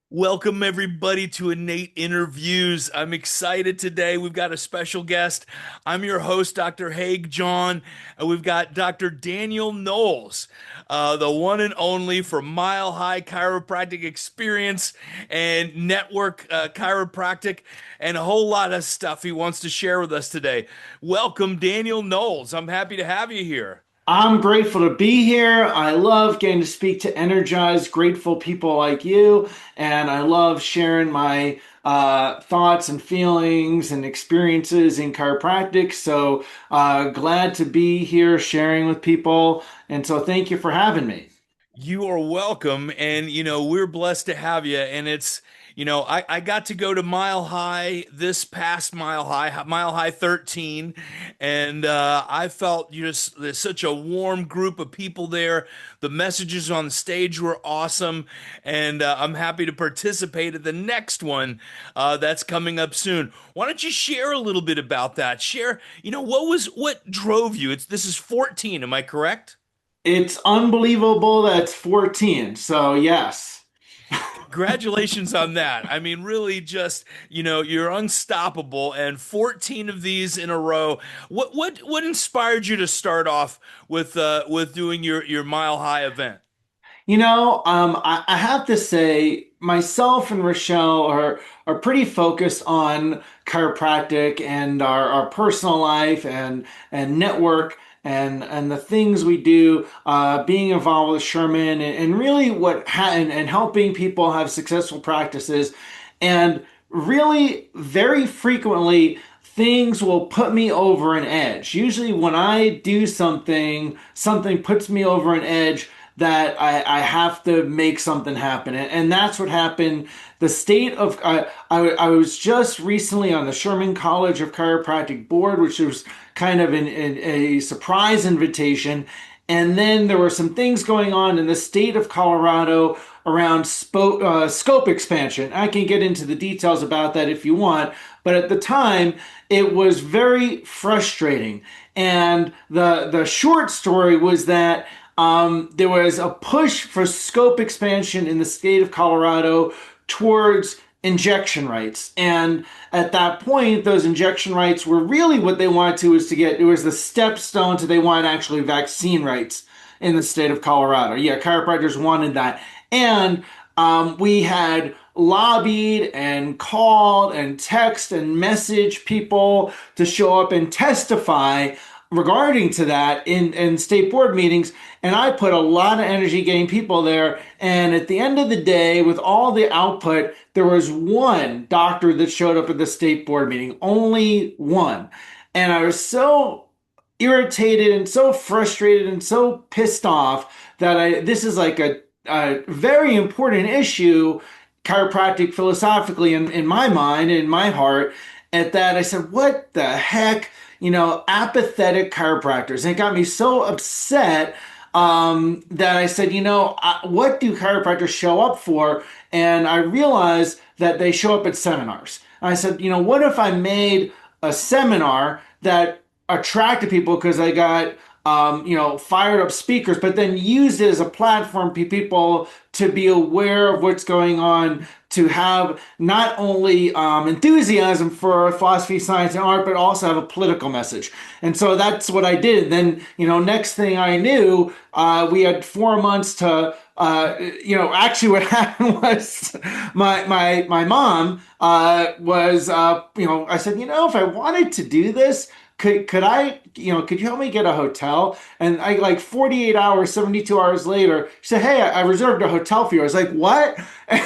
Welcome, everybody, to Innate Interviews. I'm excited today. We've got a special guest. I'm your host, Dr. Haig John, and we've got Dr. Daniel Knowles, the one and only for Mile High Chiropractic Experience and Network Chiropractic, and a whole lot of stuff he wants to share with us today. Welcome, Daniel Knowles. I'm happy to have you here. I'm grateful to be here. I love getting to speak to energized, grateful people like you, and I love sharing my thoughts and feelings and experiences in chiropractic. So glad to be here sharing with people, and so thank you for having me. You are welcome. And, we're blessed to have you. And I got to go to Mile High this past Mile High 13. And I felt just there's such a warm group of people there. The messages on stage were awesome. And I'm happy to participate at the next one that's coming up soon. Why don't you share a little bit about that? Share, what drove you? This is 14, am I correct? It's unbelievable that's 14. So yes. Congratulations on that. I mean, really just, you're unstoppable and 14 of these in a row. What inspired you to start off with doing your Mile High event? I have to say, myself and Rochelle are pretty focused on chiropractic and our personal life and network and the things we do, being involved with Sherman and really and helping people have successful practices. And really, very frequently, things will put me over an edge. Usually, when I do something, something puts me over an edge that I have to make something happen. And that's what happened. The state of, I was just recently on the Sherman College of Chiropractic board, which was kind of a surprise invitation. And then there were some things going on in the state of Colorado around scope expansion. I can get into the details about that if you want, but at the time, it was very frustrating. And the short story was that there was a push for scope expansion in the state of Colorado towards injection rights. And at that point, those injection rights were really what they wanted to was to get, it was the stepstone to they wanted actually vaccine rights in the state of Colorado. Yeah, chiropractors wanted that. And we had lobbied and called and text and messaged people to show up and testify regarding to that in state board meetings. And I put a lot of energy getting people there. And at the end of the day, with all the output, there was one doctor that showed up at the state board meeting, only one. And I was so irritated and so frustrated and so pissed off that this is like a very important issue chiropractic philosophically in my mind, in my heart. At that, I said, what the heck? Apathetic chiropractors. And it got me so upset that I said, what do chiropractors show up for? And I realized that they show up at seminars. And I said, what if I made a seminar that attracted people because I got fired up speakers, but then used it as a platform for people to be aware of what's going on, to have not only enthusiasm for philosophy, science, and art, but also have a political message. And so that's what I did. Then, next thing I knew, we had 4 months to actually what happened was my mom was I said, if I wanted to do this, could I, could you help me get a hotel? And I like 48 hours, 72 hours later, she said, hey, I reserved a hotel for you. I was like, what? And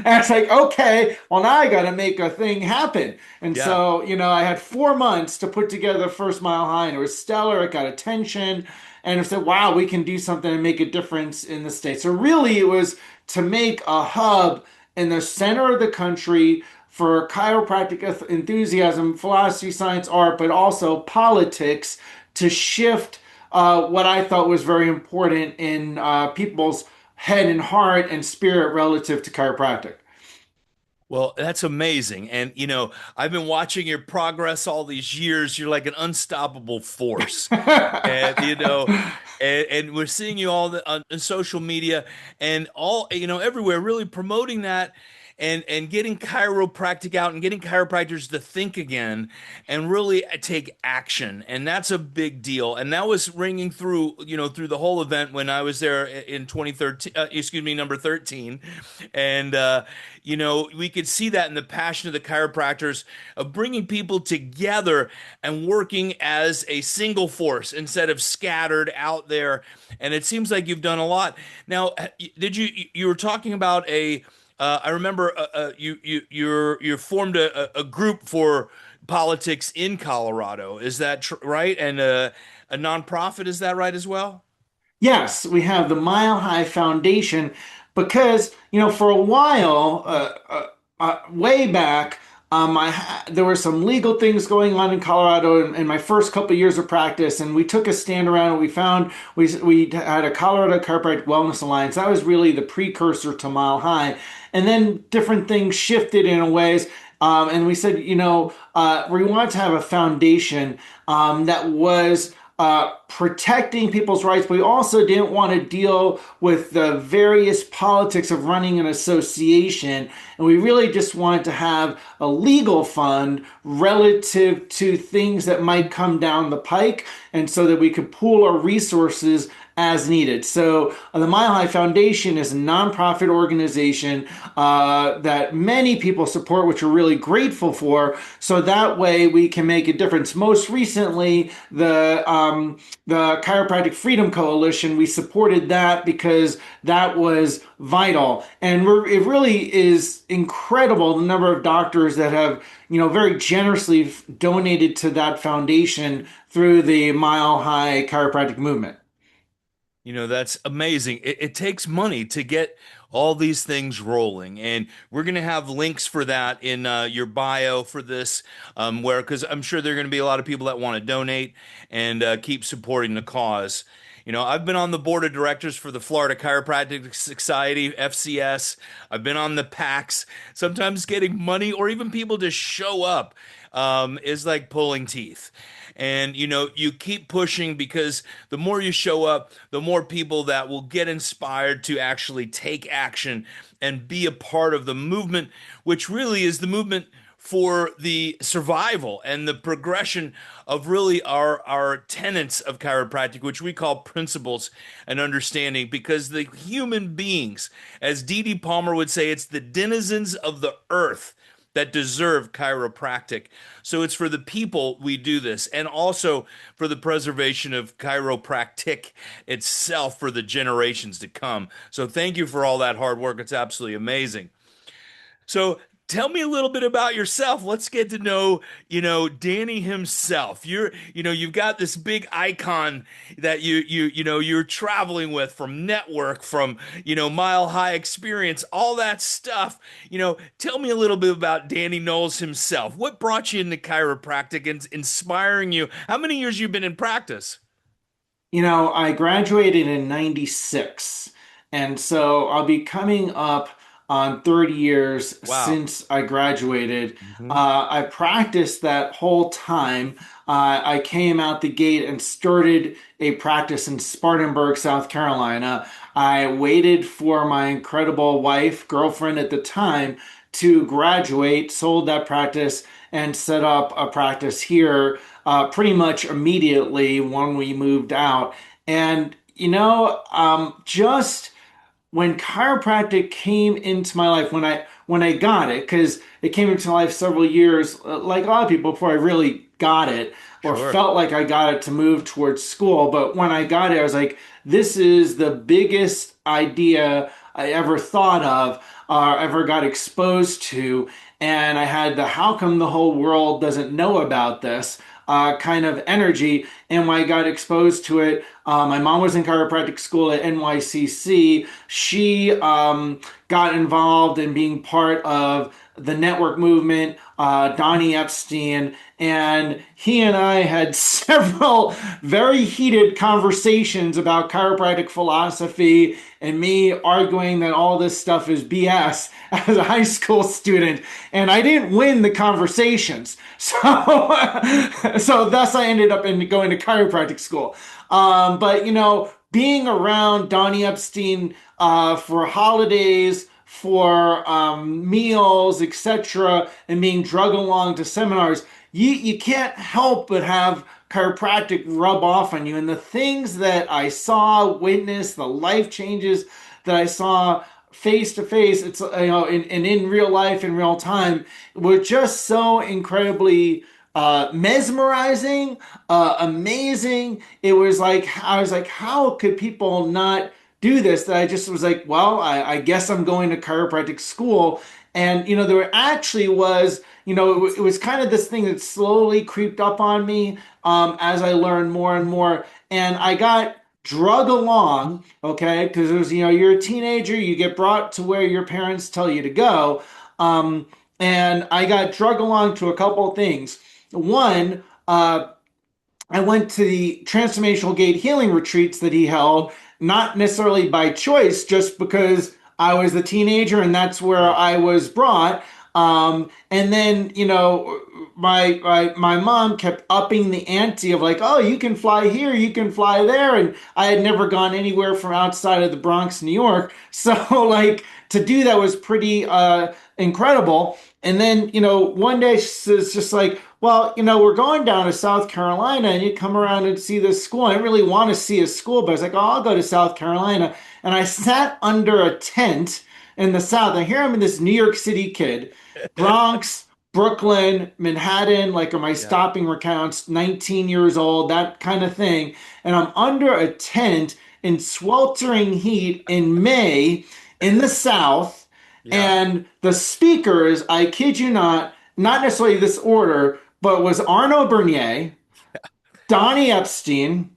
I was like, okay, well, now I got to make a thing happen. And Yeah. so, I had 4 months to put together the first Mile High, and it was stellar. It got attention. And I said, wow, we can do something and make a difference in the state. So really, it was to make a hub in the center of the country for chiropractic enthusiasm, philosophy, science, art, but also politics to shift what I thought was very important in people's head and heart and spirit relative to chiropractic. Well, that's amazing. And, I've been watching your progress all these years. You're like an unstoppable force. And, and we're seeing you all on social media and all, everywhere, really promoting that and getting chiropractic out and getting chiropractors to think again and really take action. And that's a big deal. And that was ringing through, through the whole event when I was there in 2013, excuse me, number 13. And, we could see that in the passion of the chiropractors of bringing people together and working as a single force instead of scattered out there. And it seems like you've done a lot. Now, you were talking about I remember you formed a group for politics in Colorado. Is that right? And a nonprofit, is that right as well? Yes, we have the Mile High Foundation because, for a while, way back, there were some legal things going on in Colorado in my first couple of years of practice, and we took a stand around and we found we had a Colorado Chiropractic Wellness Alliance. That was really the precursor to Mile High, and then different things shifted in ways. And we said, we wanted to have a foundation that was protecting people's rights, but we also didn't want to deal with the various politics of running an association. And we really just wanted to have a legal fund relative to things that might come down the pike, and so that we could pool our resources as needed. So the Mile High Foundation is a nonprofit organization that many people support, which we're really grateful for. So that way we can make a difference. Most recently, the Chiropractic Freedom Coalition, we supported that because that was vital. And it really is incredible the number of doctors that have, very generously donated to that foundation through the Mile High Chiropractic movement. That's amazing. It takes money to get all these things rolling, and we're going to have links for that in your bio for this, where because I'm sure there are going to be a lot of people that want to donate and keep supporting the cause. I've been on the board of directors for the Florida Chiropractic Society, FCS. I've been on the PACs. Sometimes getting money or even people to show up is like pulling teeth. And you keep pushing because the more you show up, the more people that will get inspired to actually take action and be a part of the movement, which really is the movement for the survival and the progression of really our tenets of chiropractic, which we call principles and understanding, because the human beings, as Dee Dee Palmer would say, it's the denizens of the earth that deserve chiropractic. So it's for the people we do this, and also for the preservation of chiropractic itself for the generations to come. So thank you for all that hard work. It's absolutely amazing. So tell me a little bit about yourself. Let's get to know, Danny himself. You've got this big icon that you're traveling with from network, from, Mile High Experience, all that stuff. Tell me a little bit about Danny Knowles himself. What brought you into chiropractic and inspiring you? How many years you been in practice? I graduated in 96, and so I'll be coming up on 30 years Wow. since I graduated. Hmm. I practiced that whole time. I came out the gate and started a practice in Spartanburg, South Carolina. I waited for my incredible wife, girlfriend at the time, to graduate, sold that practice, and set up a practice here pretty much immediately when we moved out. And, just when chiropractic came into my life, when I got it, because it came into my life several years, like a lot of people, before I really got it or Sure. felt like I got it to move towards school. But when I got it, I was like, this is the biggest idea I ever thought of, ever got exposed to. And I had the how come the whole world doesn't know about this kind of energy. And when I got exposed to it, my mom was in chiropractic school at NYCC. She got involved in being part of the network movement, Donnie Epstein, and he and I had several very heated conversations about chiropractic philosophy and me arguing that all this stuff is BS as a high school student. And I didn't win the conversations. So, so thus I ended up going to chiropractic school. But being around Donnie Epstein for holidays, for meals, etc., and being drugged along to seminars, you can't help but have chiropractic rub off on you. And the things that I saw, witnessed, the life changes that I saw face to face, it's and in real life, in real time, were just so incredibly mesmerizing, amazing. It was like I was like, how could people not do this? That I just was like, well, I guess I'm going to chiropractic school. And there actually was, it was kind of this thing that slowly creeped up on me as I learned more and more. And I got drug along, okay, because it was, you're a teenager, you get brought to where your parents tell you to go. Um, and I got drug along to a couple of things. One, I went to the Transformational Gate healing retreats that he held, not necessarily by choice, just because I was a teenager and that's where Right. I was brought. And then, my mom kept upping the ante of like, oh, you can fly here, you can fly there, and I had never gone anywhere from outside of the Bronx, New York. So like to do that was pretty incredible. And then, one day she's just like, well, we're going down to South Carolina and you come around and see this school. I didn't really want to see a school, but I was like, oh, I'll go to South Carolina. And I sat under a tent in the South. And here I'm in this New York City kid, Bronx, Brooklyn, Manhattan, like are my Yeah. stopping recounts, 19 years old, that kind of thing. And I'm under a tent in sweltering heat in May in the South. Yeah. And the speakers, I kid you not necessarily this order, but was Arno Bernier, Donnie Epstein,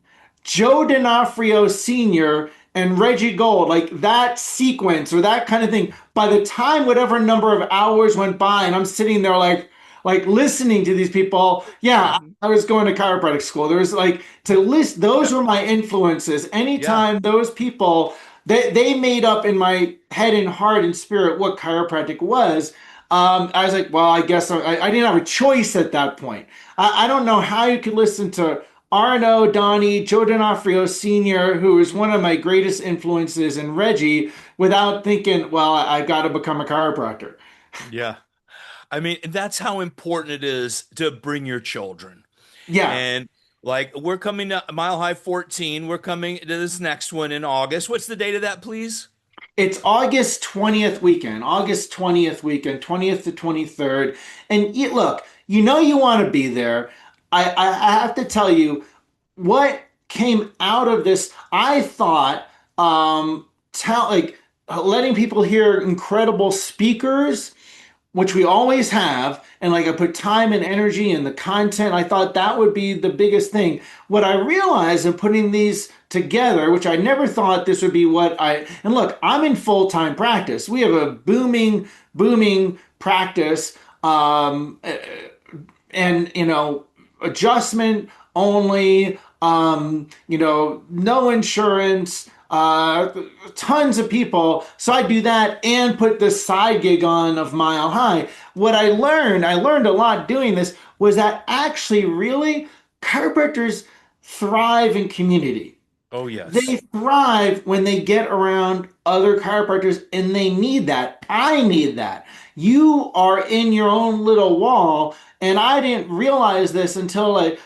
Joe D'Onofrio Sr., and Reggie Gold, like that sequence or that kind of thing. By the time whatever number of hours went by, and I'm sitting there like listening to these people, yeah, Mhm. I was going to chiropractic school. There was like to list those Yeah. were my influences. Yeah. Anytime those people they made up in my head and heart and spirit what chiropractic was. I was like, well, I guess I didn't have a choice at that point. I don't know how you could listen to Arno, Donnie, Joe D'Onofrio Sr., who is one of my greatest influences, and Reggie, without thinking, well, I got to become a chiropractor. Yeah. I mean, that's how important it is to bring your children. Yeah, And like we're coming to Mile High 14. We're coming to this next one in August. What's the date of that, please? it's August 20th weekend, 20th to 23rd. And look, you want to be there. I have to tell you, what came out of this, I thought, like letting people hear incredible speakers, which we always have, and like I put time and energy in the content. I thought that would be the biggest thing. What I realized in putting these together, which I never thought this would be and look, I'm in full-time practice. We have a booming practice. And adjustment only, no insurance, tons of people. So I do that and put this side gig on of Mile High. What I learned a lot doing this, was that actually really chiropractors thrive in community. Oh, They yes. thrive when they get around other chiropractors, and they need that. I need that. You are in your own little wall, and I didn't realize this until I'd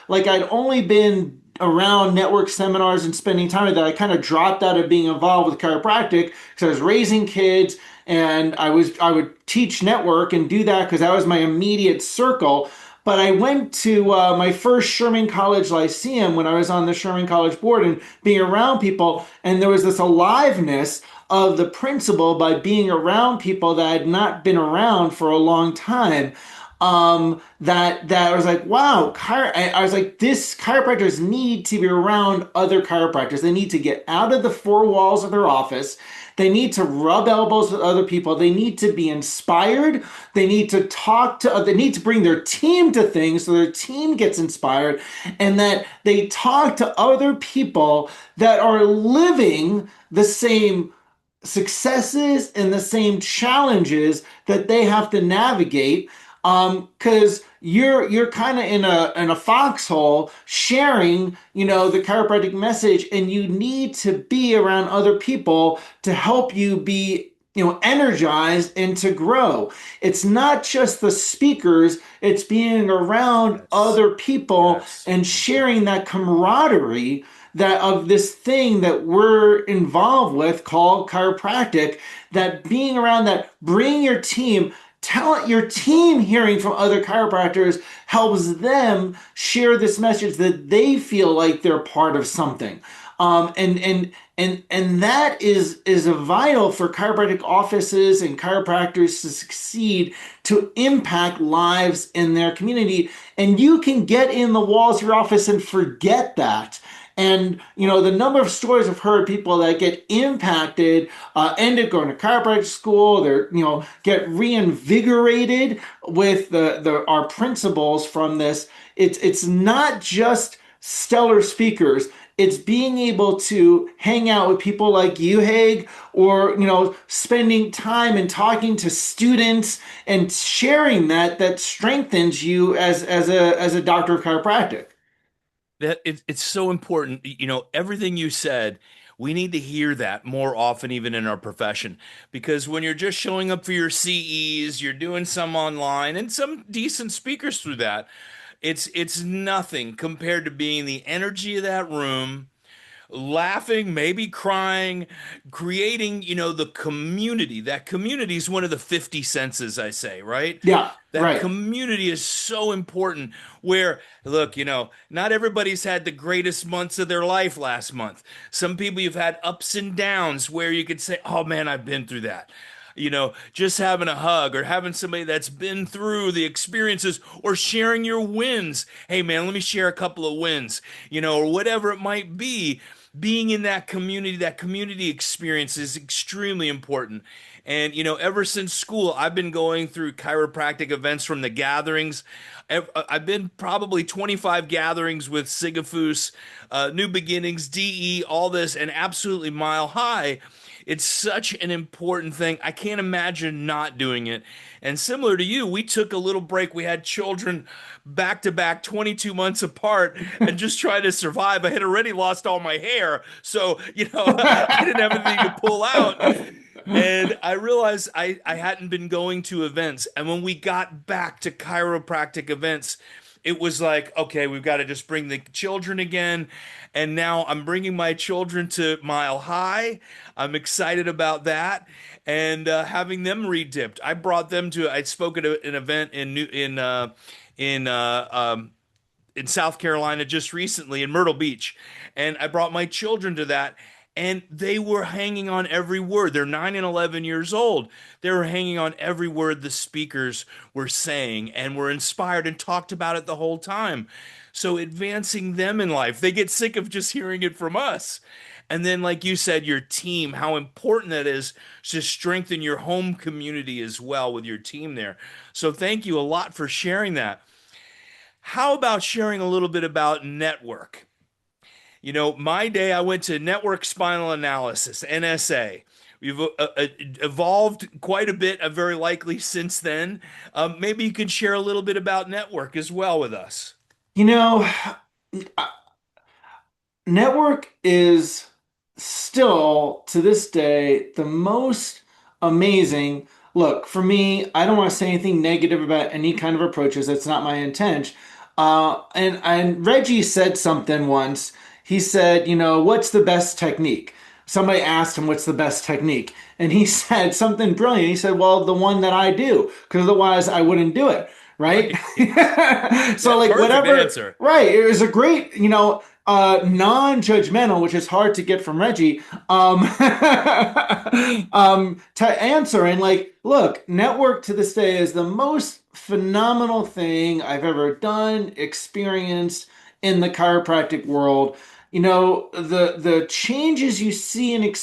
only been around network seminars and spending time with that. I kind of dropped out of being involved with chiropractic because I was raising kids, and I would teach network and do that because that was my immediate circle. But I went to my first Sherman College Lyceum when I was on the Sherman College board and being around people, and there was this aliveness of the principle by being around people that had not been around for a long time. That I was like, wow, I was like, this chiropractors need to be around other chiropractors. They need to get out of the four walls of their office. They need to rub elbows with other people. They need to be inspired. They need to they need to bring their team to things so their team gets inspired, and that they talk to other people that are living the same. successes and the same challenges that they have to navigate, because you're kind of in a foxhole sharing, the chiropractic message, and you need to be around other people to help you be, energized and to grow. It's not just the speakers, it's being around Yes. other people Yes. and Mhm. sharing that camaraderie that of this thing that we're involved with called chiropractic, that being around that, bring your team, tell your team, hearing from other chiropractors helps them share this message that they feel like they're part of something. And that is a vital for chiropractic offices and chiropractors to succeed, to impact lives in their community. And you can get in the walls of your office and forget that. And the number of stories I've heard, people that get impacted, end up going to chiropractic school, they're get reinvigorated with the our principles from this. It's not just stellar speakers. It's being able to hang out with people like you, Haig, or spending time and talking to students and sharing that strengthens you as a doctor of chiropractic. It's so important. Everything you said, we need to hear that more often, even in our profession. Because when you're just showing up for your CEs, you're doing some online and some decent speakers through that. It's nothing compared to being the energy of that room, laughing, maybe crying, creating, the community. That community is one of the 50 senses, I say, right? Yeah, That right. community is so important. Where, look, not everybody's had the greatest months of their life last month. Some people you've had ups and downs where you could say, oh man, I've been through that. Just having a hug or having somebody that's been through the experiences or sharing your wins. Hey man, let me share a couple of wins, or whatever it might be. Being in that community experience is extremely important. And, ever since school, I've been going through chiropractic events from the gatherings. I've been probably 25 gatherings with Sigafus, New Beginnings, DE, all this, and absolutely Mile High. It's such an important thing. I can't imagine not doing it. And similar to you, we took a little break. We had children back to back, 22 months apart, and just trying to survive. I had already lost all my hair. So, I didn't have anything to pull out. And I realized I hadn't been going to events. And when we got back to chiropractic events, it was like, okay, we've got to just bring the children again. And now I'm bringing my children to Mile High. I'm excited about that. And having them re-dipped. I spoke at an event in in South Carolina just recently in Myrtle Beach, and I brought my children to that, and they were hanging on every word. They're 9 and 11 years old. They were hanging on every word the speakers were saying and were inspired and talked about it the whole time. So advancing them in life, they get sick of just hearing it from us. And then, like you said, your team, how important that is to strengthen your home community as well with your team there. So, thank you a lot for sharing that. How about sharing a little bit about network? My day, I went to network spinal analysis, NSA. We've evolved quite a bit, very likely since then. Maybe you can share a little bit about network as well with us. You know, Network is still to this day the most amazing. Look, for me, I don't want to say anything negative about any kind of approaches. That's not my intent. And Reggie said something once. He said, what's the best technique? Somebody asked him, what's the best technique? And he said something brilliant. He said, well, the one that I do, because otherwise I wouldn't do it. Right? Right. So Yeah, like perfect whatever, answer. right. It was a great, non-judgmental, which is hard to get from Reggie, to answer. And like, look, network to this day is the most phenomenal thing I've ever done, experienced in the chiropractic world. The changes you see in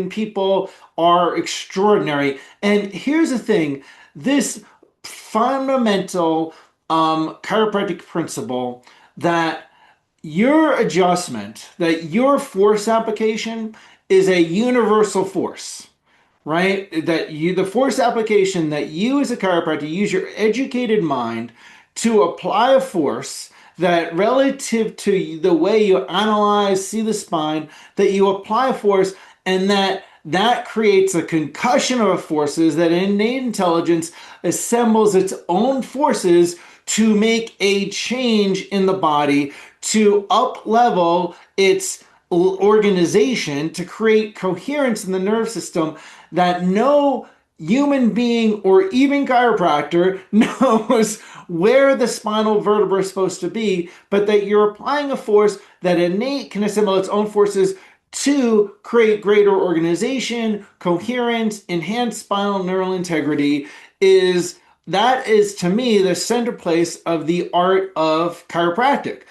people are extraordinary. And here's the thing, this fundamental chiropractic principle that your adjustment, that your force application is a universal force. right? The force application that you as a chiropractor use your educated mind to apply a force that relative to the way you analyze, see the spine, that you apply a force and that creates a concussion of forces that innate intelligence assembles its own forces to make a change in the body to up level its organization to create coherence in the nerve system that no human being or even chiropractor knows where the spinal vertebra is supposed to be, but that you're applying a force that innate can assemble its own forces to create greater organization, coherence, enhanced spinal neural integrity is that is to me the center place of the art of chiropractic.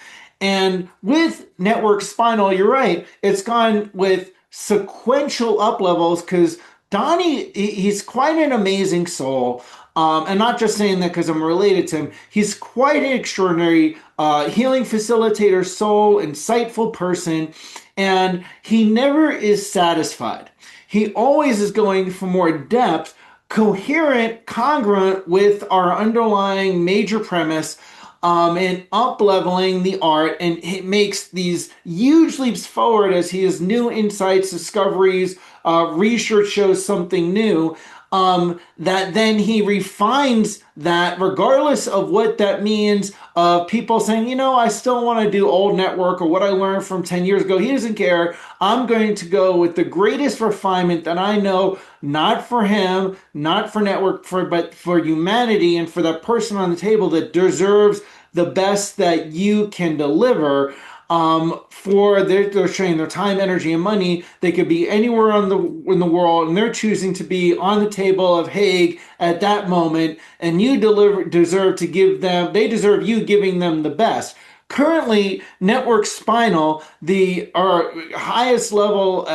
And with network spinal, you're right, it's gone with sequential up levels because Donnie, he's quite an amazing soul. And not just saying that because I'm related to him, he's quite an extraordinary healing facilitator, soul, insightful person, and he never is satisfied. He always is going for more depth, coherent, congruent with our underlying major premise, and up leveling the art, and it makes these huge leaps forward as he has new insights, discoveries, research shows something new. That then he refines that regardless of what that means of people saying, I still want to do old network or what I learned from 10 years ago. He doesn't care. I'm going to go with the greatest refinement that I know, not for him, not for network, but for humanity and for that person on the table that deserves the best that you can deliver. They're sharing their time, energy, and money. They could be anywhere in the world, and they're choosing to be on the table of Haig at that moment. And deserve to give them. They deserve you giving them the best. Currently, network spinal, the our highest level,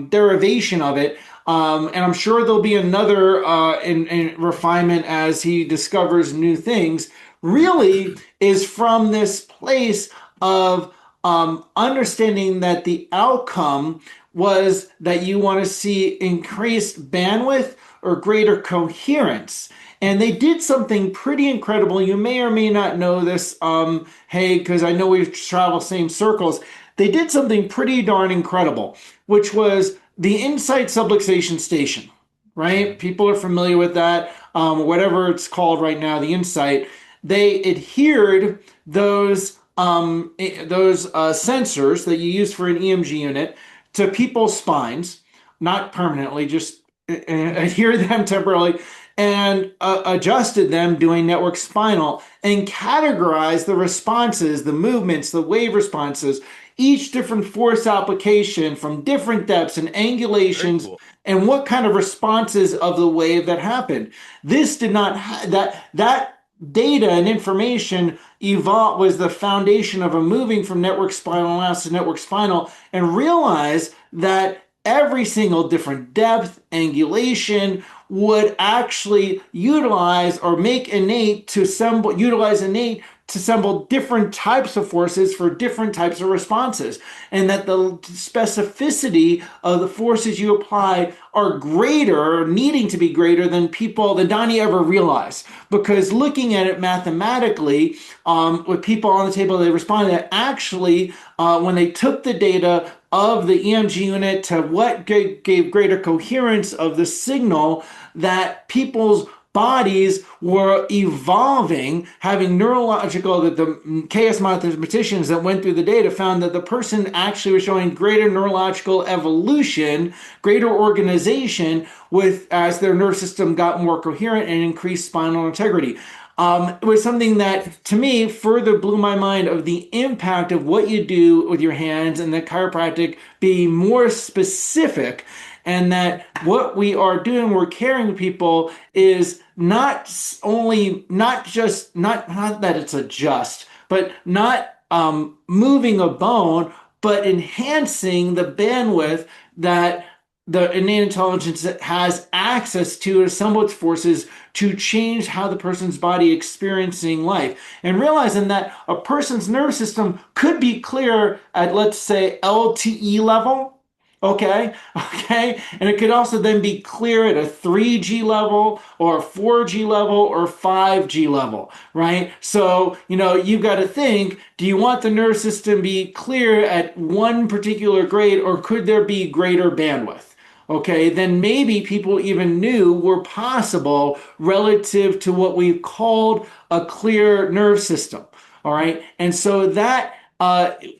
derivation of it. And I'm sure there'll be another in refinement as he discovers new things. Really, is from this place of understanding that the outcome was that you want to see increased bandwidth or greater coherence. And they did something pretty incredible. You may or may not know this, hey, because I know we travel same circles. They did something pretty darn incredible, which was the Insight subluxation station, right? People are familiar with that, whatever it's called right now, the Insight. They adhered those sensors that you use for an EMG unit to people's spines, not permanently, just adhere them temporarily, and adjusted them doing network spinal and categorized the responses, the movements, the wave responses, each different force application from different depths and Very angulations cool. and what kind of responses of the wave that happened. This did not that data and information evolved was the foundation of a moving from network spinal last to network spinal and realize that every single different depth angulation would actually utilize or make innate to assemble utilize innate to assemble different types of forces for different types of responses, and that the specificity of the forces you apply are greater, needing to be greater than Donnie ever realized. Because looking at it mathematically, with people on the table, they responded that actually, when they took the data of the EMG unit to what gave greater coherence of the signal, that people's bodies were evolving, having neurological, that the chaos mathematicians that went through the data found that the person actually was showing greater neurological evolution, greater organization with as their nerve system got more coherent and increased spinal integrity. It was something that to me further blew my mind of the impact of what you do with your hands and the chiropractic be more specific, and that what we are doing, we're caring with people is not only not just not that it's adjust, but not moving a bone, but enhancing the bandwidth that the innate intelligence has access to assemble its forces to change how the person's body experiencing life, and realizing that a person's nervous system could be clear at, let's say, LTE level, Okay, okay. And it could also then be clear at a 3G level or a 4G level or 5G level, right? So, you've got to think, do you want the nerve system to be clear at one particular grade or could there be greater bandwidth? Okay, then maybe people even knew were possible relative to what we've called a clear nerve system. All right. And so that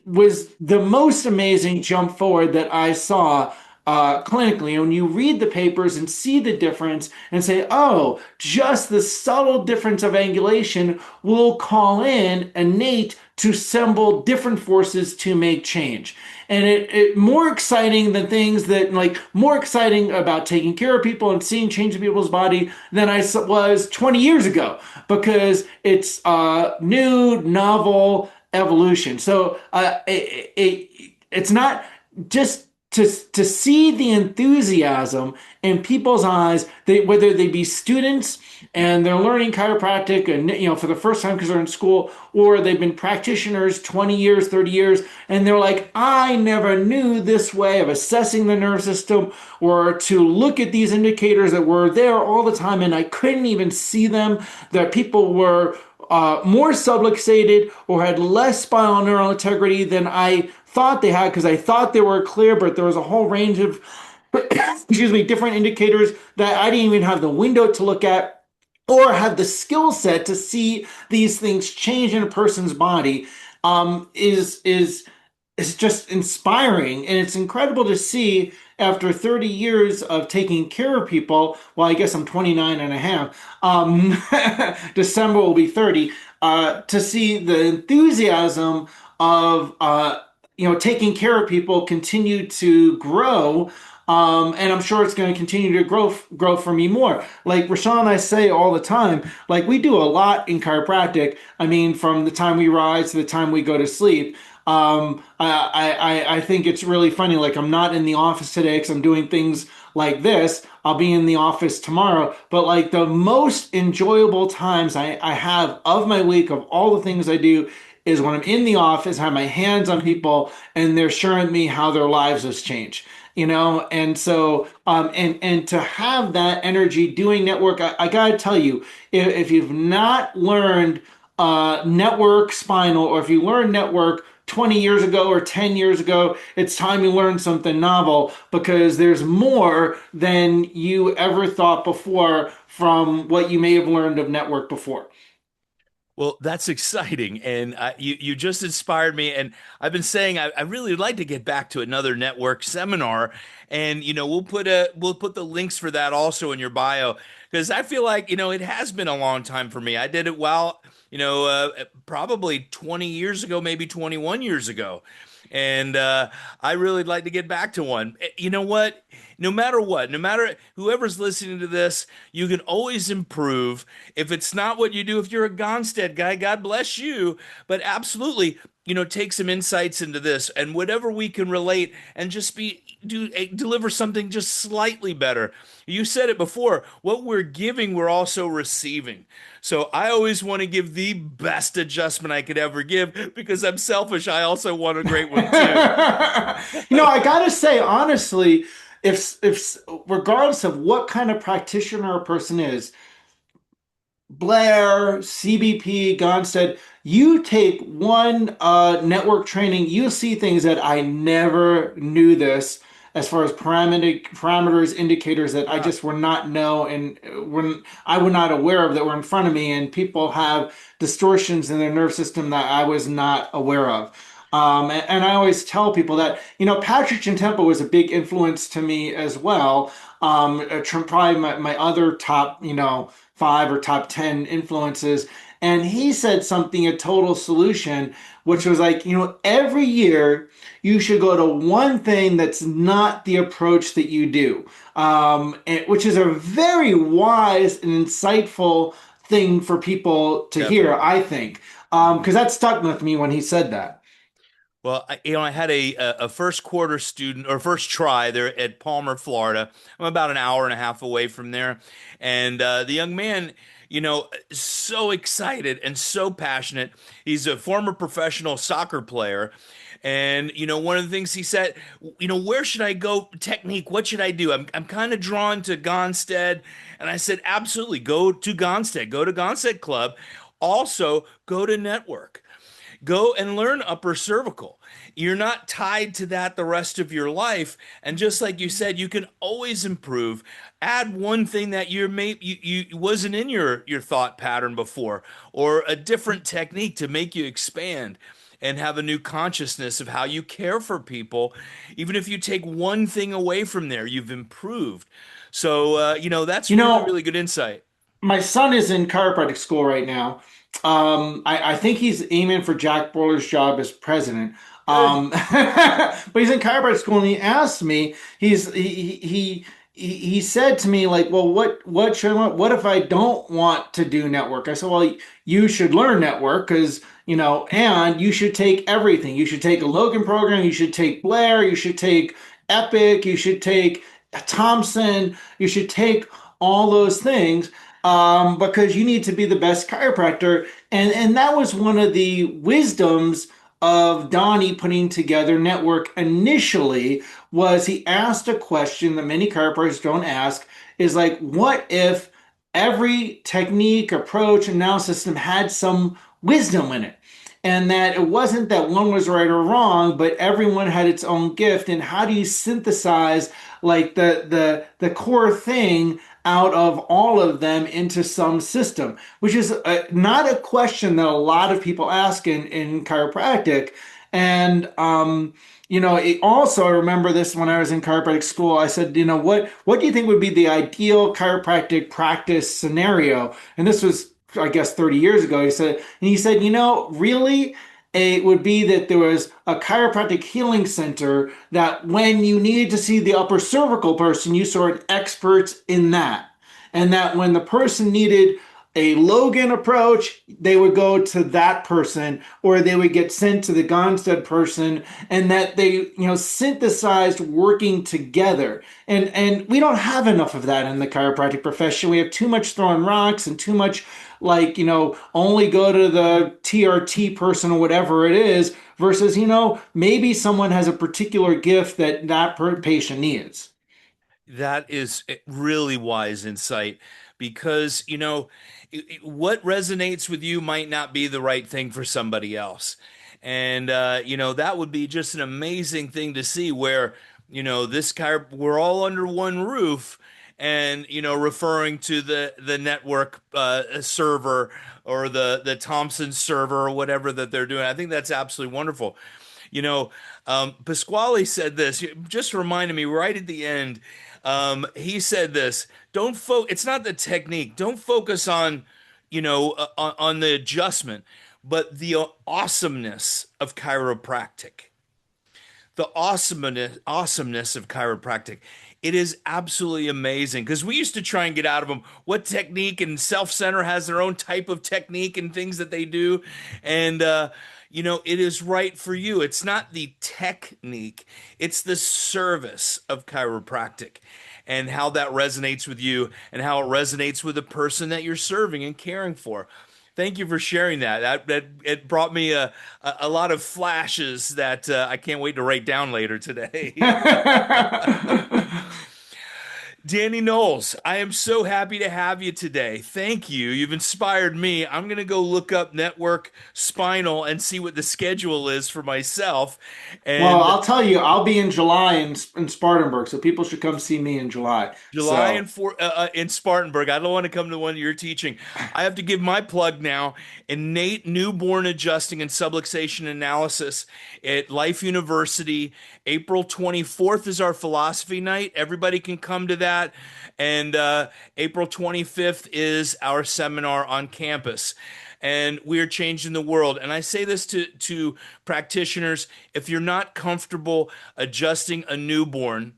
was the most amazing jump forward that I saw clinically. And when you read the papers and see the difference and say, oh, just the subtle difference of angulation will call in innate to assemble different forces to make change. And it more exciting than things that like more exciting about taking care of people and seeing change in people's body than I was 20 years ago because it's new, novel evolution. So it's not just to see the enthusiasm in people's eyes, whether they be students and they're learning chiropractic and for the first time because they're in school, or they've been practitioners 20 years, 30 years, and they're like, I never knew this way of assessing the nerve system or to look at these indicators that were there all the time and I couldn't even see them, that people were more subluxated or had less spinal neural integrity than I thought they had because I thought they were clear, but there was a whole range of, excuse me, different indicators that I didn't even have the window to look at or have the skill set to see these things change in a person's body. Is just inspiring, and it's incredible to see after 30 years of taking care of people. Well, I guess I'm 29 and a half. December will be 30. To see the enthusiasm of taking care of people continue to grow. And I'm sure it's going to continue to grow for me more. Like Rashawn and I say all the time, like we do a lot in chiropractic. I mean, from the time we rise to the time we go to sleep. I think it's really funny. Like I'm not in the office today because I'm doing things like this. I'll be in the office tomorrow. But like the most enjoyable times I have of my week of all the things I do is when I'm in the office, have my hands on people, and they're showing me how their lives has changed. And so and to have that energy doing network, I gotta tell you, if you've not learned network spinal, or if you learned network 20 years ago or 10 years ago, it's time you learn something novel because there's more than you ever thought before from what you may have learned of network before. Well, that's exciting, and you just inspired me. And I've been saying I really would like to get back to another network seminar, and we'll put the links for that also in your bio because I feel like it has been a long time for me. I did it probably 20 years ago, maybe 21 years ago, and I really would like to get back to one. You know what? No matter whoever's listening to this, you can always improve. If it's not what you do, if you're a Gonstead guy, God bless you. But absolutely, take some insights into this and whatever we can relate and just deliver something just slightly better. You said it before, what we're giving, we're also receiving. So I always want to give the best adjustment I could ever give because I'm selfish. I also want a great one too. I gotta say, honestly, if regardless of what kind of practitioner a person is, Blair, CBP, Gonstead, you take one network training, you'll see things that I never knew this as far as parameters, indicators that I Yeah. just were not know and when I was not aware of that were in front of me, and people have distortions in their nerve system that I was not aware of. And I always tell people that, Patrick Tempo was a big influence to me as well. Probably my other top, five or top 10 influences. And he said something, a total solution, which was like, every year you should go to one thing that's not the approach that you do, which is a very wise and insightful thing for people to hear, Definitely. I think. Because that stuck with me when he said that. Well, I had a first quarter student or first try there at Palmer, Florida. I'm about an hour and a half away from there, and the young man, so excited and so passionate. He's a former professional soccer player, And one of the things he said, where should I go? Technique, what should I do? I'm kind of drawn to Gonstead. And I said, absolutely, go to Gonstead, go to Gonstead Club. Also, go to Network. Go and learn upper cervical. You're not tied to that the rest of your life. And just like you said, you can always improve. Add one thing that you wasn't in your thought pattern before, or a different technique to make you expand and have a new consciousness of how you care for people. Even if you take one thing away from there, you've improved. So, that's You really, know, really good insight. my son is in chiropractic school right now. I think he's aiming for Jack Boyler's job as president. Good. But he's in chiropractic school, and he asked me. He said to me like, "Well, what should I want? What if I don't want to do network?" I said, "Well, you should learn network because and you should take everything. You should take a Logan program. You should take Blair. You should take Epic. You should take Thompson. You should take all those things." Because you need to be the best chiropractor. And that was one of the wisdoms of Donnie putting together Network initially was he asked a question that many chiropractors don't ask is like, what if every technique, approach, and now system had some wisdom in it? And that it wasn't that one was right or wrong, but everyone had its own gift. And how do you synthesize like the core thing out of all of them into some system, which is not a question that a lot of people ask in chiropractic. And also I remember this when I was in chiropractic school. I said, what do you think would be the ideal chiropractic practice scenario? And this was, I guess, 30 years ago. He said, really, it would be that there was a chiropractic healing center that when you needed to see the upper cervical person, you saw experts in that. And that when the person needed a Logan approach, they would go to that person or they would get sent to the Gonstead person and that they, synthesized working together. And we don't have enough of that in the chiropractic profession. We have too much throwing rocks and too much like, only go to the TRT person or whatever it is versus, maybe someone has a particular gift that patient needs. That is really wise insight because, what resonates with you might not be the right thing for somebody else. And, that would be just an amazing thing to see where, we're all under one roof and, referring to the network server or the Thompson server or whatever that they're doing. I think that's absolutely wonderful. Pasquale said this, just reminded me right at the end. He said this, it's not the technique. Don't focus on, on the adjustment, but the awesomeness of chiropractic. The awesomeness of chiropractic. It is absolutely amazing because we used to try and get out of them what technique, and Self Center has their own type of technique and things that they do. And, it is right for you. It's not the technique, it's the service of chiropractic and how that resonates with you and how it resonates with the person that you're serving and caring for. Thank you for sharing that. That it brought me a lot of flashes that I can't wait to write down later today. Danny Knowles, I am so happy to have you today. Thank you. You've inspired me. I'm going to go look up Network Spinal and see what the schedule is for myself. Well, And I'll tell you, I'll be in July in Spartanburg, so people should come see me in July. July So, in Spartanburg. I don't want to come to one you're teaching. I have to give my plug now. Innate newborn adjusting and subluxation analysis at Life University. April 24th is our philosophy night. Everybody can come to that. And April 25th is our seminar on campus. And we are changing the world. And I say this to practitioners: if you're not comfortable adjusting a newborn,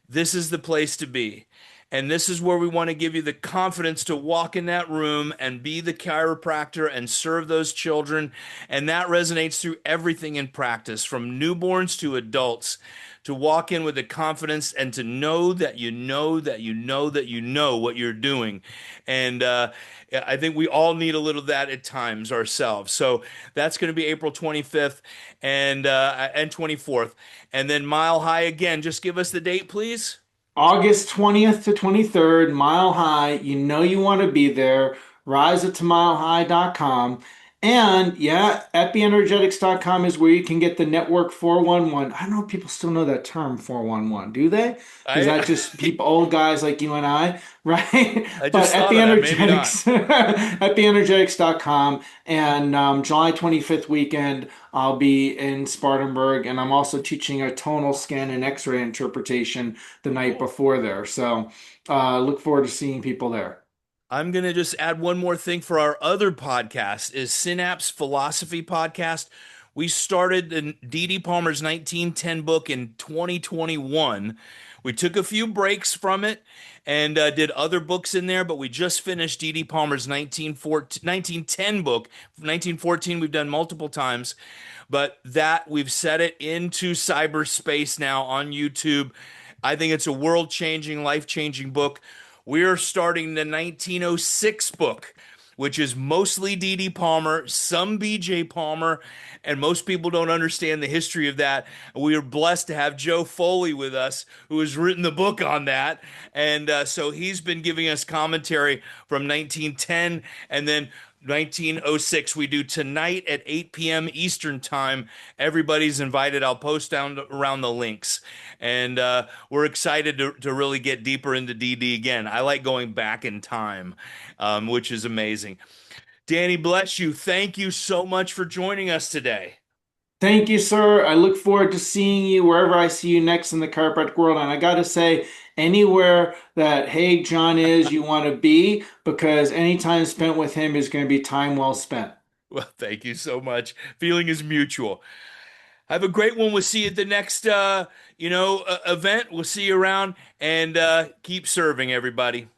this is the place to be. And this is where we want to give you the confidence to walk in that room and be the chiropractor and serve those children. And that resonates through everything in practice, from newborns to adults, to walk in with the confidence and to know that you know that you know that you know what you're doing. And I think we all need a little of that at times ourselves. So that's going to be April 25th and 24th. And then Mile High again. Just give us the date, please. August 20th to 23rd, Mile High. You know you want to be there. RiseUpToMileHigh.com. And yeah, epienergetics.com is where you can get the network 411. I don't know if people still know that term 411, do they? Or is I that just people, old guys like you and I, right? I But just thought of that. Maybe not. epienergetics, epienergetics.com. And July 25th weekend, I'll be in Spartanburg. And I'm also teaching a tonal scan and X-ray interpretation the night Cool. before there. So look forward to seeing people there. I'm gonna just add one more thing for our other podcast is Synapse Philosophy Podcast. We started the D.D. Palmer's 1910 book in 2021. We took a few breaks from it and did other books in there, but we just finished D.D. Palmer's 1910 book. 1914 we've done multiple times, but that we've set it into cyberspace now on YouTube. I think it's a world-changing, life-changing book. We're starting the 1906 book, which is mostly D.D. Palmer, some B.J. Palmer, and most people don't understand the history of that. We are blessed to have Joe Foley with us, who has written the book on that. And so he's been giving us commentary from 1910 and then 1906 we do tonight at 8 p.m. Eastern time. Everybody's invited. I'll post down around the links. And we're excited to really get deeper into DD again. I like going back in time, which is amazing. Danny, bless you. Thank you so much for joining us today. Thank you, sir. I look forward to seeing you wherever I see you next in the chiropractic world. And I got to say, anywhere that Haig John is, you want to be, because any time spent with him is going to be time well spent. Well, thank you so much. Feeling is mutual. Have a great one. We'll see you at the next, event. We'll see you around and keep serving everybody.